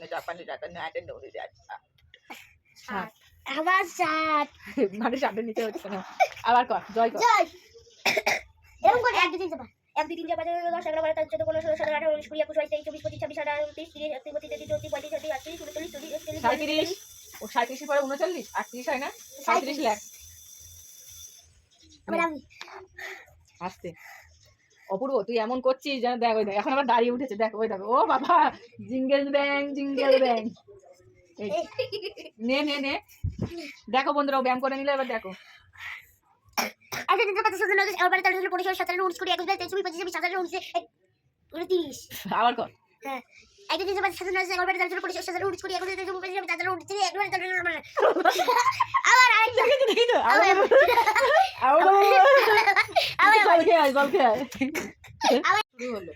না জাপানি টাকা না এটা নড়ে যাচ্ছে সাত আবার সাত মানে সাথে নিতে হচ্ছে না আবার কর জয় কর জয় এরকম করে 1 2 3 4 1 2 3 4 5 6 7 8 9 10 11 12 13 14 15 16 17 18 19 20 21 22 23 24 25 26 27 28 29 30 31 32 33 34 35 36 37 37 ও 37 পরে 39 38 হয় না 37 লাখ আবার আমি আসতে অপূর্ব তুই এমন করছিস যেন দেখ ওই দেখ এখন আবার দাঁড়িয়ে উঠেছে দেখ ওই দেখো ও বাবা জিঙ্গেল ব্যাং নে নে নে দেখো বন্ধুরা ও ব্যায়াম করে নিলে এবার দেখো আচ্ছা দিন পাতা সুন্দর লাগে এবার তাহলে 15 17 19 20 21 22 23 25 27 28 29 আবার কর হ্যাঁ আগে দিন পাতা সুন্দর লাগে এবার তাহলে 15 17 19 20 21 22 23 27 28 একবার তাহলে আবার আরেকটা দেখি তো আবার জল খেয়ে আয় শুরু হলো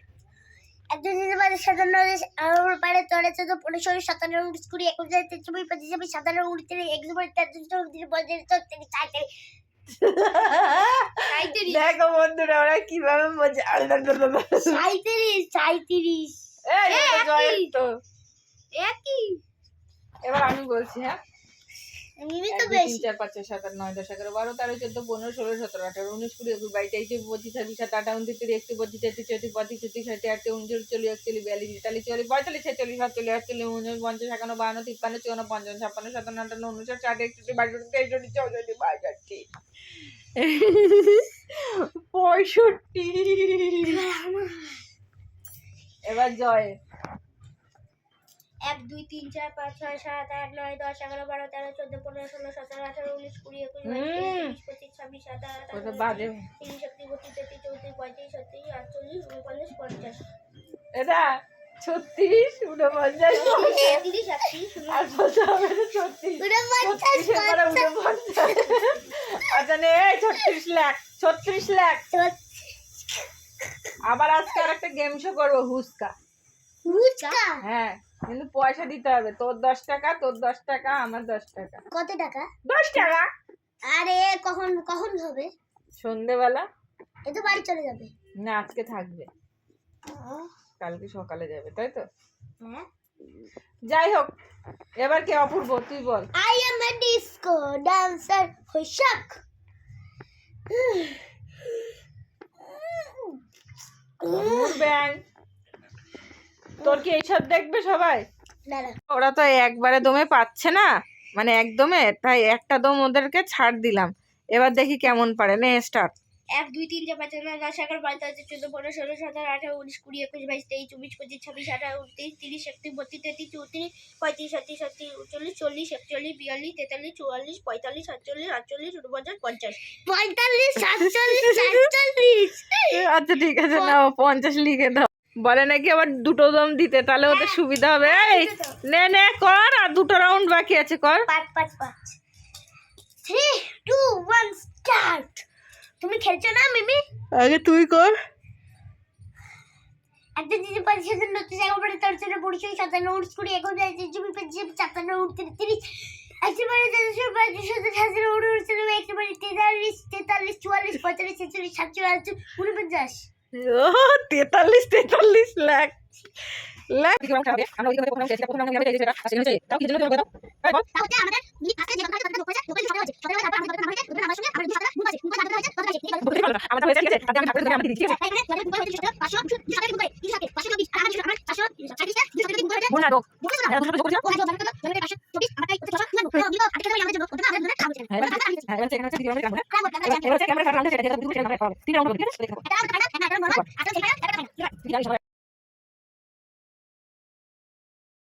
একজন দিন পাতা সুন্দর লাগে আমার পারে তোরে তো 15 17 19 20 21 22 23 25 27 28 একবার তাহলে দিন বজে তো তিনি চাইতে দেখো বন্ধুরা ওরা কিভাবে মজা 37 একই এবার আমি বলছি হ্যাঁ আমি তো 1 2 বেশি 3 4 5 6 7 8 9 10 11 12 13 14 15 16 17 18 19 20 21 22 23 24 25 27 28 29 30 31 32 33 34 35 36 37 38 39 40 41 42 43 44 45 46 47 48 49 50 51 52 53 54 55 56 57 58 59 60 61 62 63 64 65 এবার জয় 1 2 3 4 5 6 7 8 9 10 11 12 13 14 15 16 17 18 19 20 21 22 25 26 27 ওটা 28 বাজে 30 31 32 33 34 35 36 39 50 এটা 36 49 30 30 আর বলতে হবে না 36 আচ্ছা নে 36 লাখ 36 লাখ আবার আজকে আর একটা গেম শো করবো হুস্কা হ্যাঁ কিন্তু পয়সা দিতে হবে তোর 10 টাকা তোর 10 টাকা আমার 10 টাকা কত টাকা 10 টাকা আরে কখন কখন হবে সন্ধেবেলা এ তো বাড়ি চলে যাবে না আজকে থাকবে কালকে সকালে যাবে তাই তো হ্যাঁ যাই হোক এবার কে অপূর্ব তুই বল I am a disco dancer হুশাক ব্যাং তোর কি এইসব দেখবে সবাই না না ওরা তো একবারে দমে পাচ্ছে না মানে একদমে তাই একটা দম ওদেরকে ছাড় দিলাম এবার দেখি কেমন পারে নে স্টার্ট 1 2 3 4 5 6 10 11 12 13 14 15 16 17 18 19 20 21 22 23 24 25 26 28 29 30 31 32 33 34 35 37 38 39 40 41 42 43 44 45 46 47 48 49 50 আচ্ছা ঠিক আছে নাও 50 লিখে দাও। বলে নাকি আবার দুটো দম দিতে, তাহলে ওদের সুবিধা হবে। এই নে নে কর, আর দুটো রাউন্ড বাকি আছে, কর। 3 2 1 স্টার্ট। তুমি খেলছো না মিমি? আগে তুই কর। একটা দিদি 5 নতুন জায়গা পড়ে তার জন্য পরিচয় 57 উনিশ কুড়ি 21 22 24 25 57 29 30 একেবারে 457 একেবারে 43 44 44 45 46 47 49 ও 43 43 লাখ লাখ। আমরা ওইদিকে প্রোগ্রাম শেষ, প্রথম রাউন্ডে আমরা যাই যেটা আসলে হচ্ছে তাও কি জন্য তুমি বলো। এই বল। তাহলে আমাদের নি আজকে যে কথা কথা হয়েছে ওখানে সকালে হচ্ছে সকালে তারপর আমাদের আমার সঙ্গে আমরা দুটো ঘুম আছে ঘুম তারপর হয়েছে কথা আছে ঠিক আছে আমাদের হয়েছে ঠিক আছে, তাতে আমি ঠাকুরের দোকানে আমাকে দিচ্ছি, ঠিক আছে। এখানে যাদের ঘুম হয়েছে 500 200 ঘুম করে 300 520 আর আমার 500 200 ঘুম করে মন না দো বুঝছ না দুটো যোগ করেছিলাম। ও হ্যাঁ জন্য 524 আমরা তাই 600 না নিও আজকে তো আমাদের জন্য ওটা আমাদের জন্য খাওয়া হ্যাঁ হ্যাঁ এখানে হচ্ছে দ্বিতীয় রাউন্ডে খাওয়া এবার হচ্ছে ক্যামেরা রাউন্ডে সেটা দুটো সেটা আমরা খাওয়াবো। তিন রাউন্ড হবে, ঠিক আছে। এটা আমরা এটা নরমাল আচ্ছা সেটা ঠিক আছে সবাই